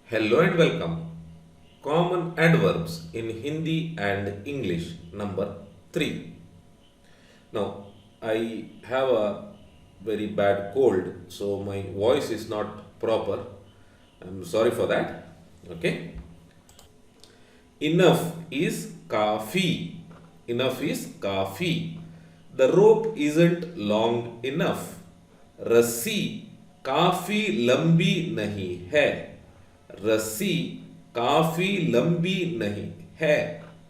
Hello and welcome. Common adverbs in Hindi and English number 3. Now, I have a very bad cold, so my voice is not proper. I'm sorry for that. Okay. Enough is kafi. Enough is kafi. The rope isn't long enough. रस्सी काफी लंबी नहीं है. रस्सी काफी लंबी नहीं है.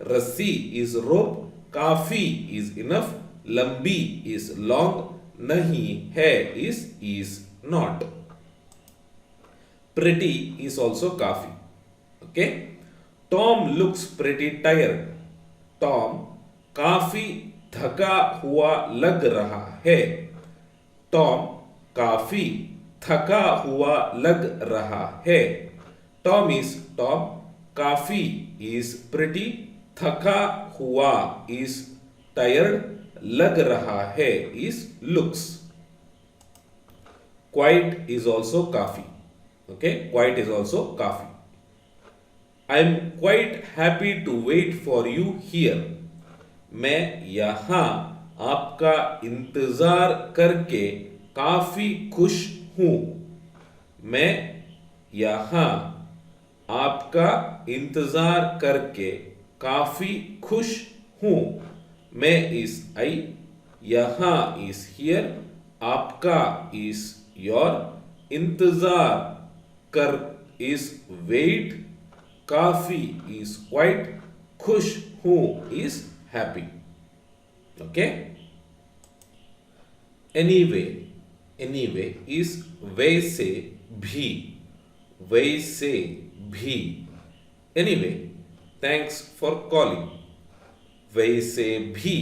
रस्सी is rope, काफी is enough, लंबी is long, नहीं है is not. Pretty is also काफी. Okay. Tom looks pretty tired. Tom काफी थका हुआ लग रहा है. टॉम काफी थका हुआ लग रहा है. टॉम इज टॉम, काफी इज प्रिटी, थका हुआ इज टायर्ड, लग रहा है is looks. Quite is also काफी. ओके, क्वाइट इज ऑल्सो काफी. I am quite happy to wait for you here. मैं यहां आपका इंतजार करके काफी खुश हूं. मैं यहां आपका इंतजार करके काफी खुश हूं. मैं इस आई, यहां इस हियर, आपका इस योर, इंतजार कर इस वेट, काफी इज क्वाइट, खुश हूं is happy. Okay. Anyway is वैसे भी. वैसे भी. Anyway, thanks for calling. वैसे भी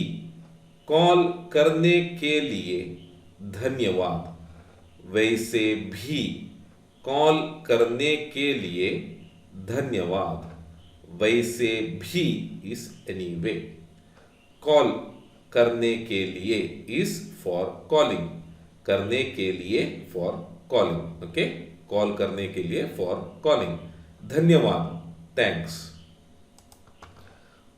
कॉल करने के लिए धन्यवाद. वैसे भी कॉल करने के लिए धन्यवाद. वैसे भी is anyway. कॉल करने के लिए इज फॉर कॉलिंग. करने के लिए फॉर कॉलिंग. ओके, कॉल करने के लिए फॉर कॉलिंग. धन्यवाद, thanks.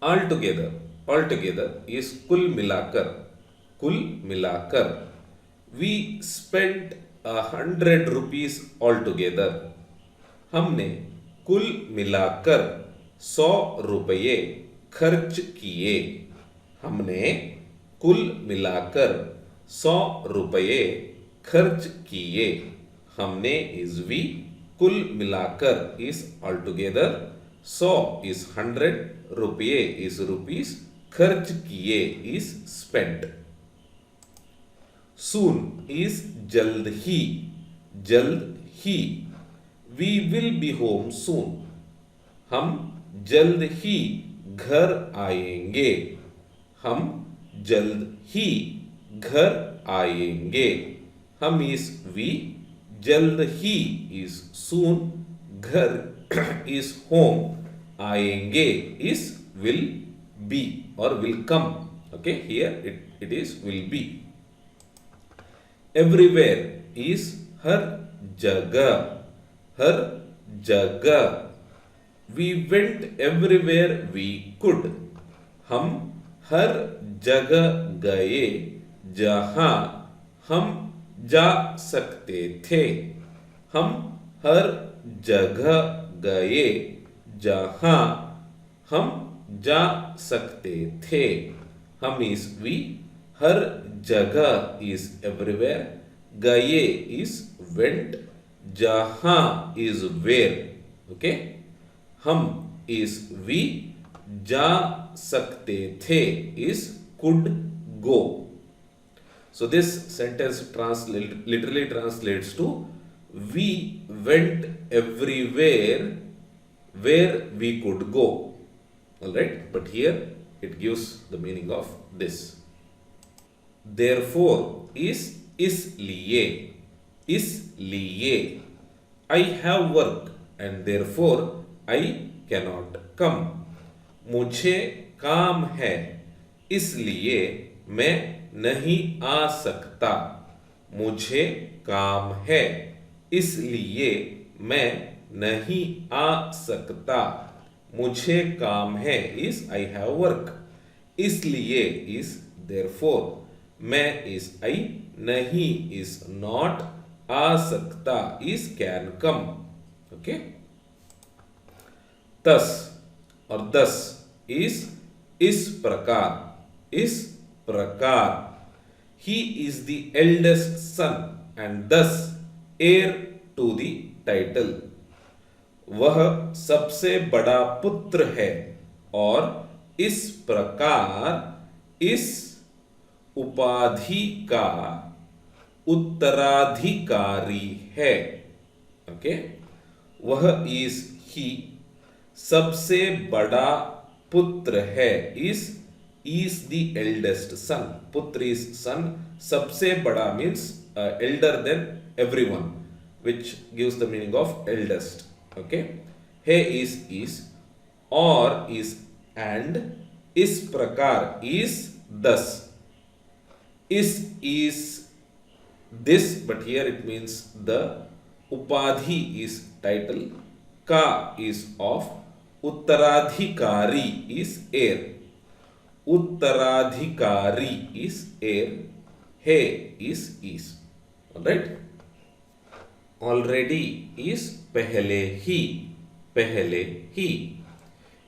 All together. All together is कुल मिलाकर. कुल मिलाकर. We spent 100 rupees all together. हमने कुल मिलाकर 100 रुपये खर्च किए. हमने कुल मिलाकर 100 रुपये खर्च किए. हमने इज वी, कुल मिलाकर इज ऑल टुगेदर, 100 इज 100, रुपये इज रुपीस, खर्च किए इज स्पेंट. सून इज जल्द ही. जल्द ही. We will be home soon. हम जल्द ही घर आएंगे. हम जल्द ही घर आएंगे. हम इस वी, जल्द ही इज सून, घर इज होम, आएंगे is will be or will come. Okay, here it is will be. Everywhere is हर जगह. हर जगह. We went everywhere we could. हम हर जगह गए जहां हम जा सकते थे. हम हर जगह गए जहां हम जा सकते थे. हम इज वी, हर जगह इज एवरीवेयर, गए इज वेंट, जहां इज वेयर. ओके, हम इज वी, जा सकते थे is could go. So this sentence literally translates to we went everywhere where we could go. Alright, but here it gives the meaning of this. Therefore is इसलिए. इसलिए. I have work and therefore I cannot come. मुझे काम है इसलिए मैं नहीं आ सकता. मुझे काम है इसलिए मैं नहीं आ सकता, मुझे काम है इज आई हैव वर्क, इसलिए इज देयरफॉर, मैं इज आई, नहीं इज नॉट, आ सकता इज कैन कम। ओके, तस और दस इस प्रकार, इस प्रकार, he is the eldest son and thus heir to the title, वह सबसे बड़ा पुत्र है और इस प्रकार इस उपाधि का उत्तराधिकारी है। ओके, वह इज ही, सबसे बड़ा पुत्र है, इज the eldest son, पुत्र is son, सबसे बड़ा means elder than everyone, which gives the meaning of eldest. Okay, he is और is and, इस प्रकार is thus, is this, but here it means the upadhi is title, ka is of, उत्तराधिकारी is heir, उत्तराधिकारी is heir, he is, all right. Already is पहले ही,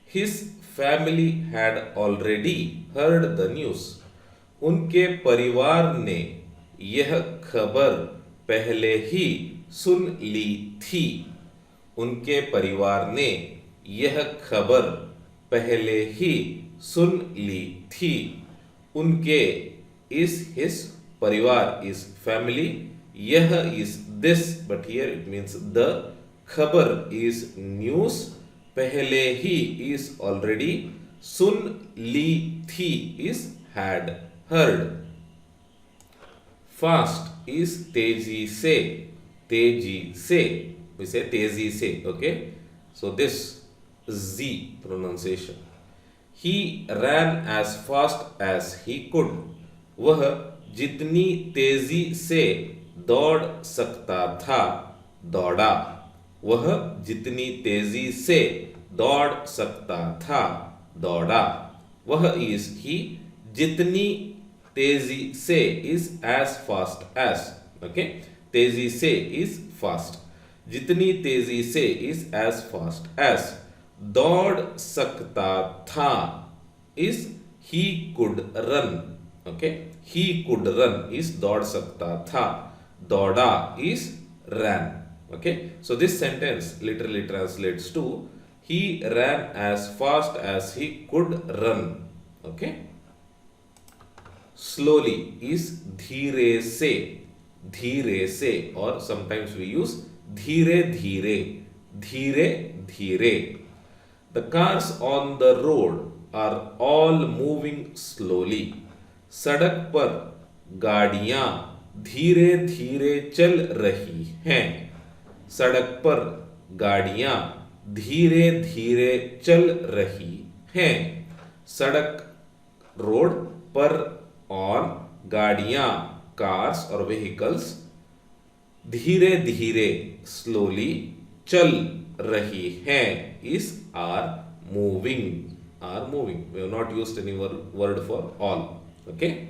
his family had already heard the news, उनके परिवार ने यह खबर पहले ही सुन ली थी, उनके परिवार ने यह खबर पहले ही सुन ली थी, उनके is his, परिवार is family, यह is this, but here it means the, खबर is news, पहले ही is already, सुन ली थी is had heard, fast is तेजी से, we say तेजी से, okay, so this Z pronunciation. He ran as fast as he could, वह जितनी तेजी से दौड़ सकता था दौड़ा, वह जितनी तेजी से दौड़ सकता था दौड़ा, वह is he, जितनी तेजी से is as fast as, okay, तेजी से is fast, जितनी तेजी से is as fast as, दौड़ सकता था is he could run, okay, he could run is दौड़ सकता था, दौड़ा is ran, okay, so this sentence literally translates to he ran as fast as he could run, okay. Slowly is धीरे से, or sometimes we use धीरे धीरे, the cars on the road are all moving slowly, सड़क पर गाड़ियां धीरे धीरे चल रही हैं, सड़क पर गाड़ियां धीरे धीरे चल रही हैं, सड़क रोड पर और गाड़ियां कार्स और व्हीकल्स धीरे धीरे स्लोली चल रही हैं is are moving, we have not used any word for all, okay.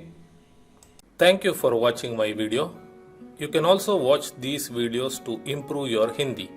Thank you for watching my video. You can also watch these videos to improve your Hindi.